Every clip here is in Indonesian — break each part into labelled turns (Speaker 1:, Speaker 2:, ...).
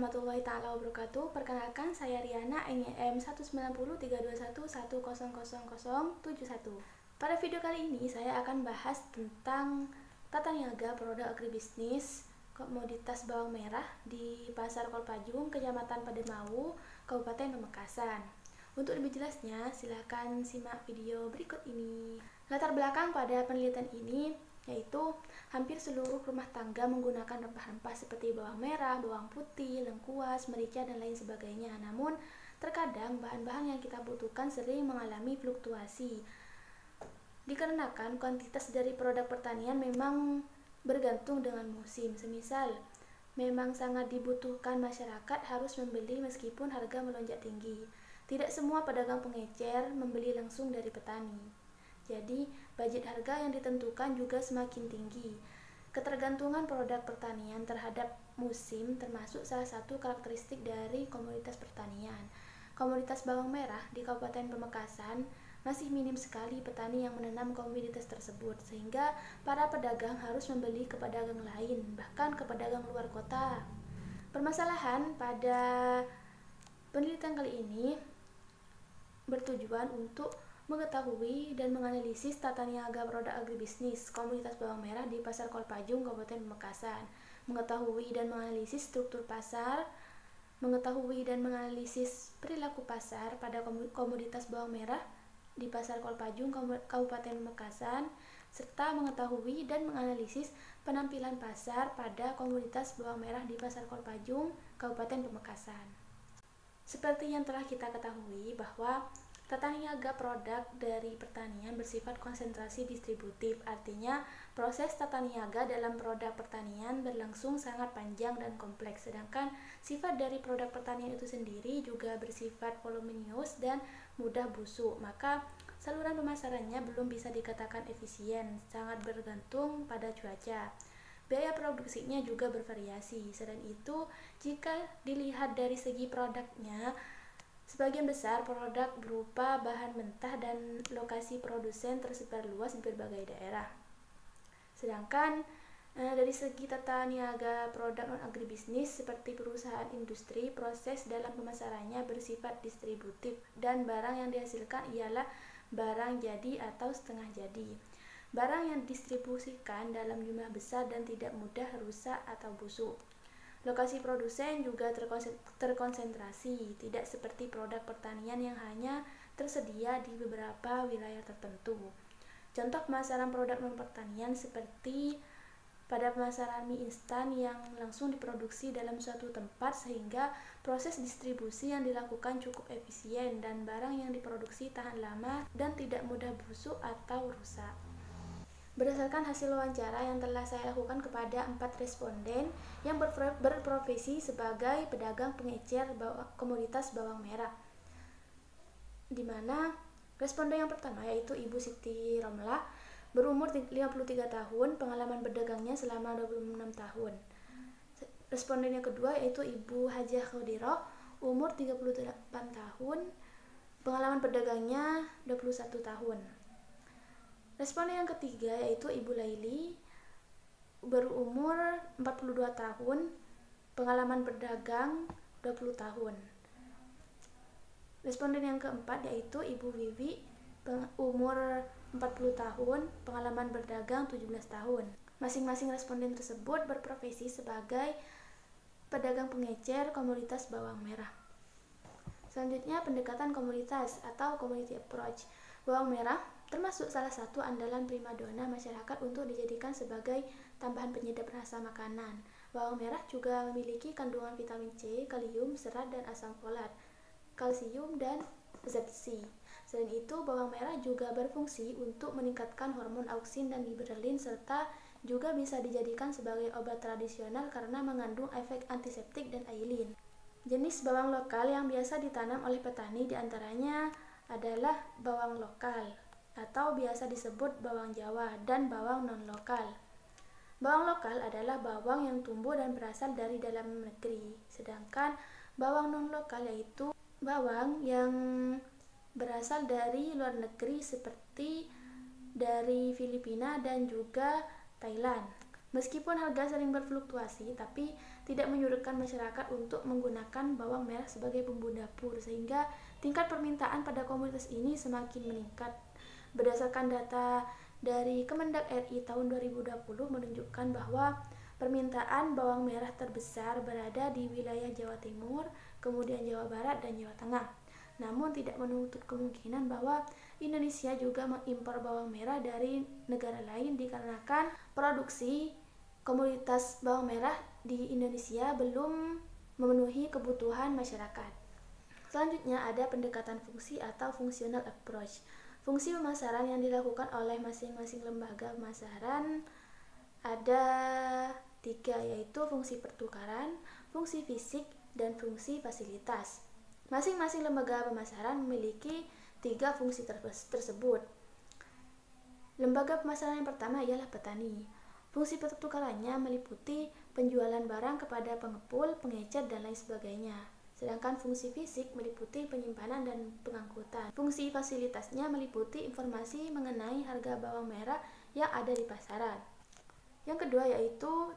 Speaker 1: warahmatullahi taala wabarakatuh. Perkenalkan, saya Riana, NIM 1903221100071. Pada video kali ini saya akan bahas tentang tata niaga produk agribisnis komoditas bawang merah di Pasar Kolpajung, Kecamatan Pademau, Kabupaten Pamekasan. Untuk lebih jelasnya, silakan simak video berikut ini. Latar belakang pada penelitian ini yaitu hampir seluruh rumah tangga menggunakan rempah-rempah seperti bawang merah, bawang putih, lengkuas, merica, dan lain sebagainya. Namun, terkadang bahan-bahan yang kita butuhkan sering mengalami fluktuasi. Dikarenakan kuantitas dari produk pertanian memang bergantung dengan musim. Semisal, memang sangat dibutuhkan masyarakat harus membeli meskipun harga melonjak tinggi. Tidak semua pedagang pengecer membeli langsung dari petani. Jadi, budget harga yang ditentukan juga semakin tinggi. Ketergantungan produk pertanian terhadap musim termasuk salah satu karakteristik dari komoditas pertanian. Komoditas bawang merah di Kabupaten Pamekasan masih minim sekali petani yang menanam komoditas tersebut, sehingga para pedagang harus membeli ke pedagang lain, bahkan ke pedagang luar kota. Permasalahan pada penelitian kali ini bertujuan untuk mengetahui dan menganalisis tata niaga produk agribisnis komoditas bawang merah di Pasar Kolpajung, Kabupaten Pamekasan, mengetahui dan menganalisis struktur pasar, mengetahui dan menganalisis perilaku pasar pada komoditas bawang merah di Pasar Kolpajung, Kabupaten Pamekasan, serta mengetahui dan menganalisis penampilan pasar pada komoditas bawang merah di Pasar Kolpajung, Kabupaten Pamekasan. Seperti yang telah kita ketahui bahwa tata niaga produk dari pertanian bersifat konsentrasi distributif, artinya proses tata niaga dalam produk pertanian berlangsung sangat panjang dan kompleks, sedangkan sifat dari produk pertanian itu sendiri juga bersifat voluminous dan mudah busuk, maka saluran pemasarannya belum bisa dikatakan efisien, sangat bergantung pada cuaca. Biaya produksinya juga bervariasi. Selain itu, jika dilihat dari segi produknya, sebagian besar produk berupa bahan mentah dan lokasi produsen tersebar luas di berbagai daerah. Sedangkan dari segi tata niaga produk non-agribisnis seperti perusahaan industri, proses dalam pemasarannya bersifat distributif dan barang yang dihasilkan ialah barang jadi atau setengah jadi. Barang yang didistribusikan dalam jumlah besar dan tidak mudah rusak atau busuk. Lokasi produsen juga terkonsentrasi, tidak seperti produk pertanian yang hanya tersedia di beberapa wilayah tertentu. Contoh pemasaran produk non-pertanian seperti pada pemasaran mie instan yang langsung diproduksi dalam suatu tempat sehingga proses distribusi yang dilakukan cukup efisien dan barang yang diproduksi tahan lama dan tidak mudah busuk atau rusak. Berdasarkan hasil wawancara yang telah saya lakukan kepada 4 responden yang berprofesi sebagai pedagang pengecer komoditas bawang merah, di mana responden yang pertama yaitu Ibu Siti Romlah, berumur 53 tahun, pengalaman berdagangnya selama 26 tahun. Responden yang kedua yaitu Ibu Hajah Khodiroh, umur 38 tahun, pengalaman berdagangnya 21 tahun. Responden yang ketiga yaitu Ibu Laili, berumur 42 tahun, pengalaman berdagang 20 tahun. Responden yang keempat yaitu Ibu Wiwi, umur 40 tahun, pengalaman berdagang 17 tahun. Masing-masing responden tersebut berprofesi sebagai pedagang pengecer komoditas bawang merah. Selanjutnya, pendekatan komoditas atau commodity approach. Bawang merah termasuk salah satu andalan primadona masyarakat untuk dijadikan sebagai tambahan penyedap rasa makanan. Bawang merah juga memiliki kandungan vitamin C, kalium, serat, dan asam folat, kalsium, dan zat besi. Selain itu, bawang merah juga berfungsi untuk meningkatkan hormon auksin dan giberelin, serta juga bisa dijadikan sebagai obat tradisional karena mengandung efek antiseptik dan ailin. Jenis bawang lokal yang biasa ditanam oleh petani diantaranya adalah bawang lokal atau biasa disebut bawang Jawa dan bawang non-lokal. Bawang lokal adalah bawang yang tumbuh dan berasal dari dalam negeri, sedangkan bawang non-lokal yaitu bawang yang berasal dari luar negeri seperti dari Filipina dan juga Thailand. Meskipun harga sering berfluktuasi, tapi tidak menyurutkan masyarakat untuk menggunakan bawang merah sebagai bumbu dapur, sehingga tingkat permintaan pada komoditas ini semakin meningkat. Berdasarkan data dari Kemendak RI tahun 2020 menunjukkan bahwa permintaan bawang merah terbesar berada di wilayah Jawa Timur, kemudian Jawa Barat, dan Jawa Tengah. Namun tidak menutup kemungkinan bahwa Indonesia juga mengimpor bawang merah dari negara lain dikarenakan produksi komoditas bawang merah di Indonesia belum memenuhi kebutuhan masyarakat. Selanjutnya ada pendekatan fungsi atau functional approach. Fungsi pemasaran yang dilakukan oleh masing-masing lembaga pemasaran ada 3, yaitu fungsi pertukaran, fungsi fisik, dan fungsi fasilitas. Masing-masing lembaga pemasaran memiliki 3 fungsi tersebut. Lembaga pemasaran yang pertama ialah petani. Fungsi pertukarannya meliputi penjualan barang kepada pengepul, pengecer, dan lain sebagainya. Sedangkan fungsi fisik meliputi penyimpanan dan pengangkutan. Fungsi fasilitasnya meliputi informasi mengenai harga bawang merah yang ada di pasaran. Yang kedua yaitu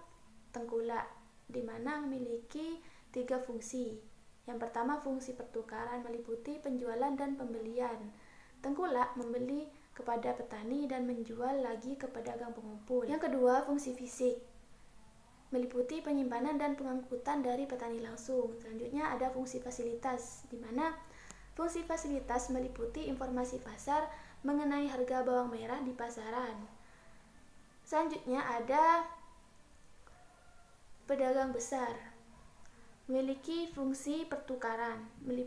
Speaker 1: tengkulak, di mana memiliki 3 fungsi. Yang pertama, fungsi pertukaran meliputi penjualan dan pembelian. Tengkulak membeli kepada petani dan menjual lagi ke pedagang pengumpul. Yang kedua, fungsi fisik meliputi penyimpanan dan pengangkutan dari petani langsung. Selanjutnya ada fungsi fasilitas, di mana fungsi fasilitas meliputi informasi pasar mengenai harga bawang merah di pasaran. Selanjutnya ada pedagang besar, memiliki fungsi pertukaran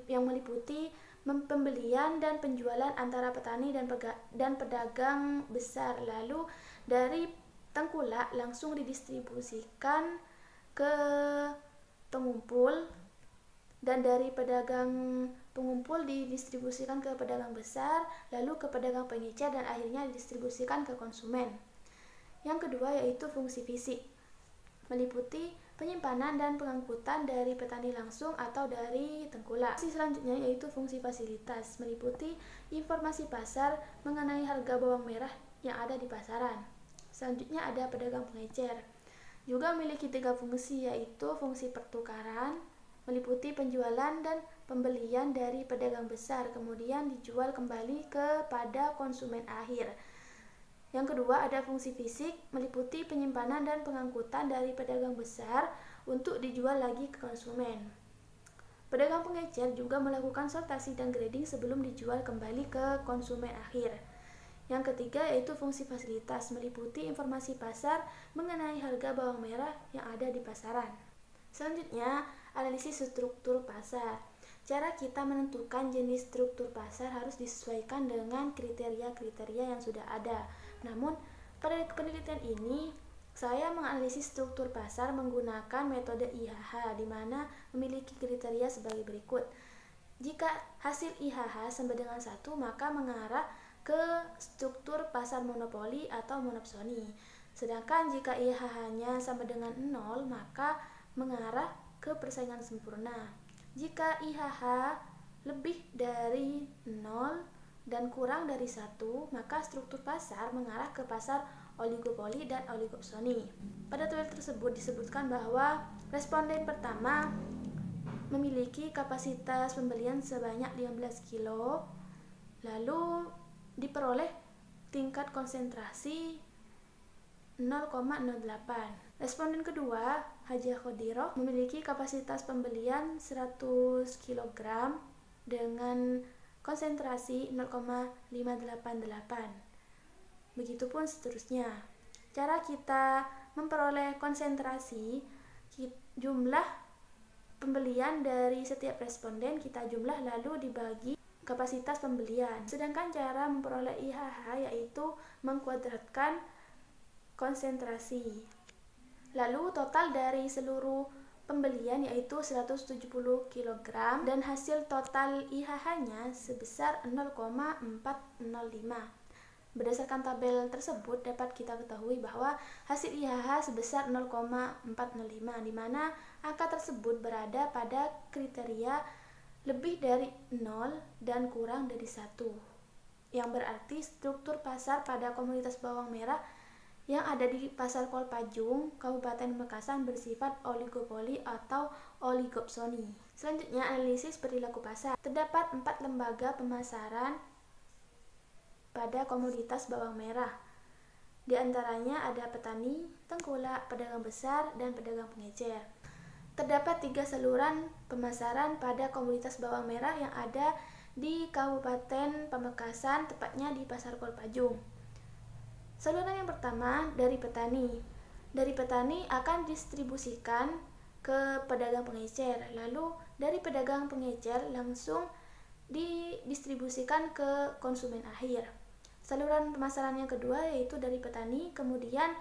Speaker 1: yang meliputi pembelian dan penjualan antara petani dan pedagang besar. Lalu dari tengkulak langsung didistribusikan ke pengumpul, dan dari pedagang pengumpul didistribusikan ke pedagang besar, lalu ke pedagang pengecer, dan akhirnya didistribusikan ke konsumen. Yang kedua yaitu fungsi fisik, meliputi penyimpanan dan pengangkutan dari petani langsung atau dari tengkulak. Fungsi selanjutnya yaitu fungsi fasilitas, meliputi informasi pasar mengenai harga bawang merah yang ada di pasaran. Selanjutnya ada pedagang pengecer, juga memiliki 3 fungsi, yaitu fungsi pertukaran, meliputi penjualan dan pembelian dari pedagang besar, kemudian dijual kembali kepada konsumen akhir. Yang kedua ada fungsi fisik, meliputi penyimpanan dan pengangkutan dari pedagang besar untuk dijual lagi ke konsumen. Pedagang pengecer juga melakukan sortasi dan grading sebelum dijual kembali ke konsumen akhir. Yang ketiga yaitu fungsi fasilitas, meliputi informasi pasar mengenai harga bawang merah yang ada di pasaran. Selanjutnya, analisis struktur pasar. Cara kita menentukan jenis struktur pasar harus disesuaikan dengan kriteria-kriteria yang sudah ada. Namun, pada penelitian ini, saya menganalisis struktur pasar menggunakan metode IHH, di mana memiliki kriteria sebagai berikut. Jika hasil IHH sama dengan 1, maka mengarah ke struktur pasar monopoli atau monopsoni. Sedangkan jika IHH-nya sama dengan 0, maka mengarah ke persaingan sempurna. Jika IHH lebih dari 0 dan kurang dari 1, maka struktur pasar mengarah ke pasar oligopoli dan oligopsoni. Pada tabel tersebut disebutkan bahwa responden pertama memiliki kapasitas pembelian sebanyak 15 kilo, lalu diperoleh tingkat konsentrasi 0,08. Responden kedua, Hajah Khodiroh, memiliki kapasitas pembelian 100 kg dengan konsentrasi 0,588. Begitupun seterusnya. Cara kita memperoleh konsentrasi, jumlah pembelian dari setiap responden kita jumlah lalu dibagi kapasitas pembelian. Sedangkan cara memperoleh IHH yaitu mengkuadratkan konsentrasi. Lalu total dari seluruh pembelian yaitu 170 kg dan hasil total IHH-nya sebesar 0,405. Berdasarkan tabel tersebut dapat kita ketahui bahwa hasil IHH sebesar 0,405, di mana angka tersebut berada pada kriteria lebih dari 0 dan kurang dari 1. Yang berarti struktur pasar pada komoditas bawang merah yang ada di Pasar Kolpajung, Kabupaten Pamekasan bersifat oligopoli atau oligopsoni. Selanjutnya, analisis perilaku pasar. Terdapat 4 lembaga pemasaran pada komoditas bawang merah. Di antaranya ada petani, tengkulak, pedagang besar, dan pedagang pengecer. Terdapat 3 saluran pemasaran pada komoditas bawang merah yang ada di Kabupaten Pamekasan, tepatnya di Pasar Kolpajung. Saluran yang pertama dari petani. Dari petani akan distribusikan ke pedagang pengecer, lalu dari pedagang pengecer langsung didistribusikan ke konsumen akhir. Saluran pemasaran yang kedua yaitu dari petani, kemudian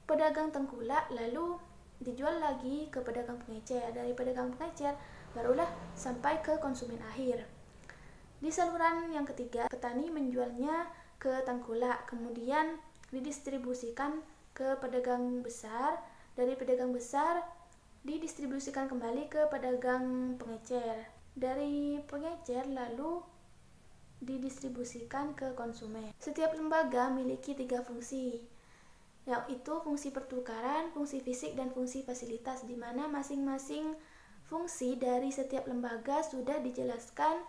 Speaker 1: pedagang tengkulak, lalu dijual lagi ke pedagang pengecer. Dari pedagang pengecer barulah sampai ke konsumen akhir. Di saluran yang ketiga, petani menjualnya ke tengkulak, kemudian didistribusikan ke pedagang besar. Dari pedagang besar didistribusikan kembali ke pedagang pengecer. Dari pengecer lalu didistribusikan ke konsumen. Setiap lembaga memiliki 3 fungsi, yaitu fungsi pertukaran, fungsi fisik, dan fungsi fasilitas, di mana masing-masing fungsi dari setiap lembaga sudah dijelaskan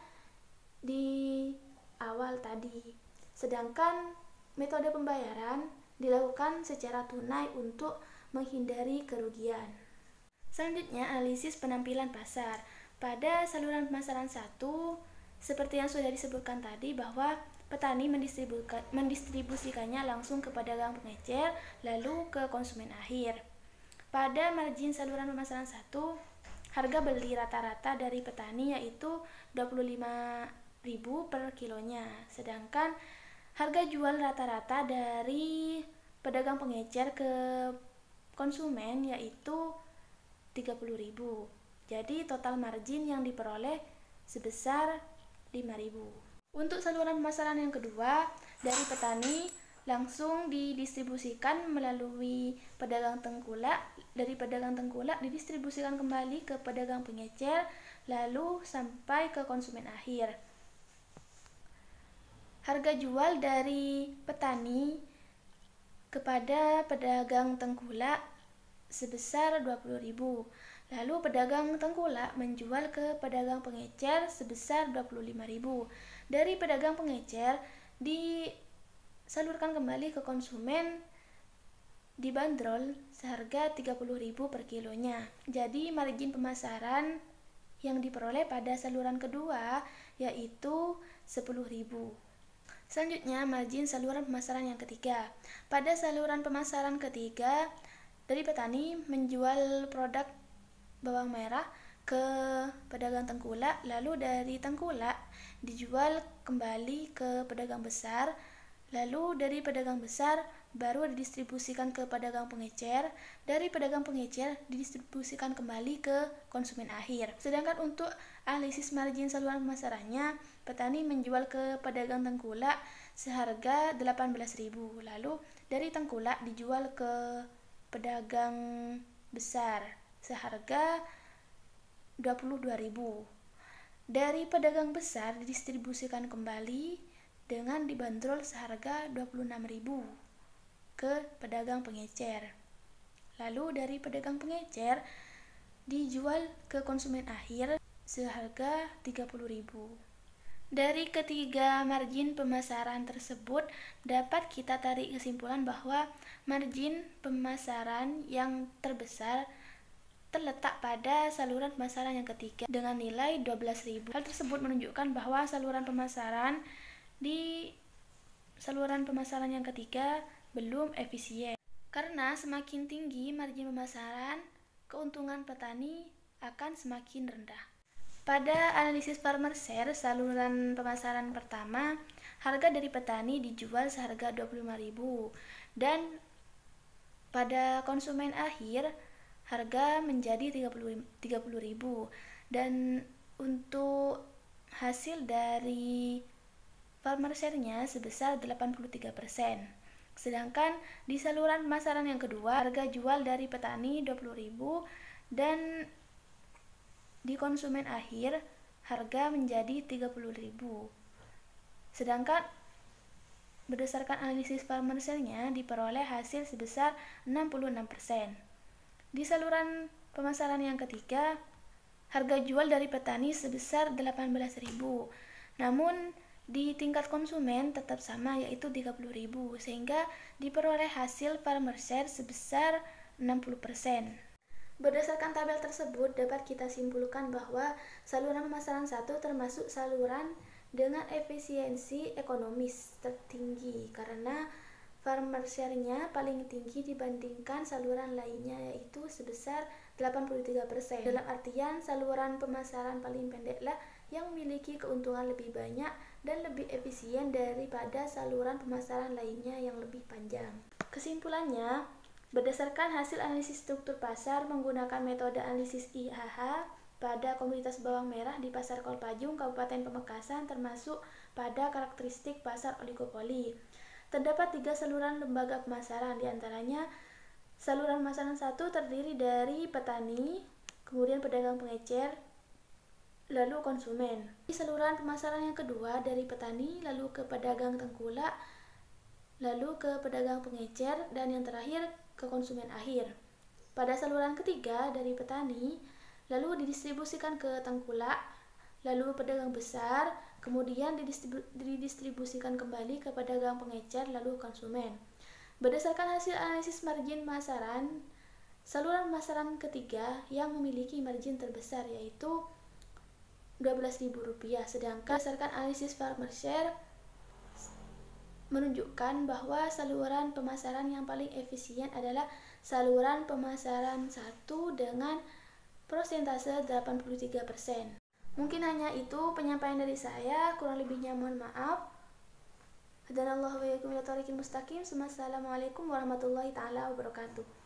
Speaker 1: di awal tadi. Sedangkan metode pembayaran dilakukan secara tunai untuk menghindari kerugian. Selanjutnya, analisis penampilan pasar. Pada saluran pemasaran 1, seperti yang sudah disebutkan tadi bahwa petani mendistribusikannya langsung ke pedagang pengecer, lalu ke konsumen akhir. Pada margin saluran pemasaran 1, harga beli rata-rata dari petani yaitu 25.000 per kilonya, sedangkan harga jual rata-rata dari pedagang pengecer ke konsumen yaitu 30.000. Jadi total margin yang diperoleh sebesar 5.000. Untuk saluran pemasaran yang kedua, dari petani langsung didistribusikan melalui pedagang tengkulak. Dari pedagang tengkulak didistribusikan kembali ke pedagang pengecer, lalu sampai ke konsumen akhir. Harga jual dari petani kepada pedagang tengkulak sebesar 20.000. Lalu pedagang tengkulak menjual ke pedagang pengecer sebesar 25.000. Dari pedagang pengecer disalurkan kembali ke konsumen dibanderol seharga 30.000 per kilonya. Jadi margin pemasaran yang diperoleh pada saluran kedua yaitu 10.000. Selanjutnya, margin saluran pemasaran yang ketiga. Pada saluran pemasaran ketiga, dari petani menjual produk bawang merah ke pedagang tengkulak, lalu dari tengkulak dijual kembali ke pedagang besar, lalu dari pedagang besar baru didistribusikan ke pedagang pengecer, dari pedagang pengecer didistribusikan kembali ke konsumen akhir. Sedangkan untuk analisis margin saluran pemasarannya, petani menjual ke pedagang tengkulak seharga 18.000, lalu dari tengkulak dijual ke pedagang besar seharga 22.000. Dari pedagang besar didistribusikan kembali dengan dibanderol seharga 26.000 ke pedagang pengecer. Lalu dari pedagang pengecer dijual ke konsumen akhir seharga 30.000. Dari ketiga margin pemasaran tersebut dapat kita tarik kesimpulan bahwa margin pemasaran yang terbesar terletak pada saluran pemasaran yang ketiga dengan nilai 12.000. Hal tersebut menunjukkan bahwa saluran pemasaran di saluran pemasaran yang ketiga belum efisien. Karena semakin tinggi margin pemasaran, keuntungan petani akan semakin rendah. Pada analisis farmer share saluran pemasaran pertama, harga dari petani dijual seharga 25.000 dan pada konsumen akhir harga menjadi 30.000 dan untuk hasil dari farmer share-nya sebesar 83%. Sedangkan di saluran pemasaran yang kedua, harga jual dari petani 20.000 dan di konsumen akhir harga menjadi 30.000. Sedangkan Berdasarkan analisis farmer share-nya diperoleh hasil sebesar 66%. Di saluran pemasaran yang ketiga, harga jual dari petani sebesar 18.000. Namun di tingkat konsumen tetap sama, yaitu 30.000, sehingga diperoleh hasil farmer share sebesar 60%. Berdasarkan tabel tersebut dapat kita simpulkan bahwa saluran pemasaran 1 termasuk saluran dengan efisiensi ekonomis tertinggi karena farmer share-nya paling tinggi dibandingkan saluran lainnya, yaitu sebesar 83%. Dalam artian saluran pemasaran paling pendeklah yang memiliki keuntungan lebih banyak dan lebih efisien daripada saluran pemasaran lainnya yang lebih panjang. Kesimpulannya, berdasarkan hasil analisis struktur pasar menggunakan metode analisis IHH pada komoditas bawang merah di Pasar Kolpajung, Kabupaten Pamekasan, termasuk pada karakteristik pasar oligopoli. Terdapat 3 saluran lembaga pemasaran, diantaranya saluran pemasaran 1 terdiri dari petani, kemudian pedagang pengecer, lalu konsumen. Di saluran pemasaran yang kedua dari petani, lalu ke pedagang tengkulak, lalu ke pedagang pengecer, dan yang terakhir ke konsumen akhir. Pada saluran ketiga dari petani, lalu didistribusikan ke tengkulak, lalu pedagang besar, kemudian didistribusikan kembali ke pedagang pengecer, lalu konsumen. Berdasarkan hasil analisis margin pemasaran, saluran pemasaran ketiga yang memiliki margin terbesar yaitu Rp12.000, sedangkan berdasarkan analisis farmer share menunjukkan bahwa saluran pemasaran yang paling efisien adalah saluran pemasaran 1 dengan persentase 83%. Mungkin hanya itu penyampaian dari saya, kurang lebihnya mohon maaf. Hadanallahu wa iyyakum ila thoriqil mustaqim. Assalamualaikum warahmatullahi taala wabarakatuh.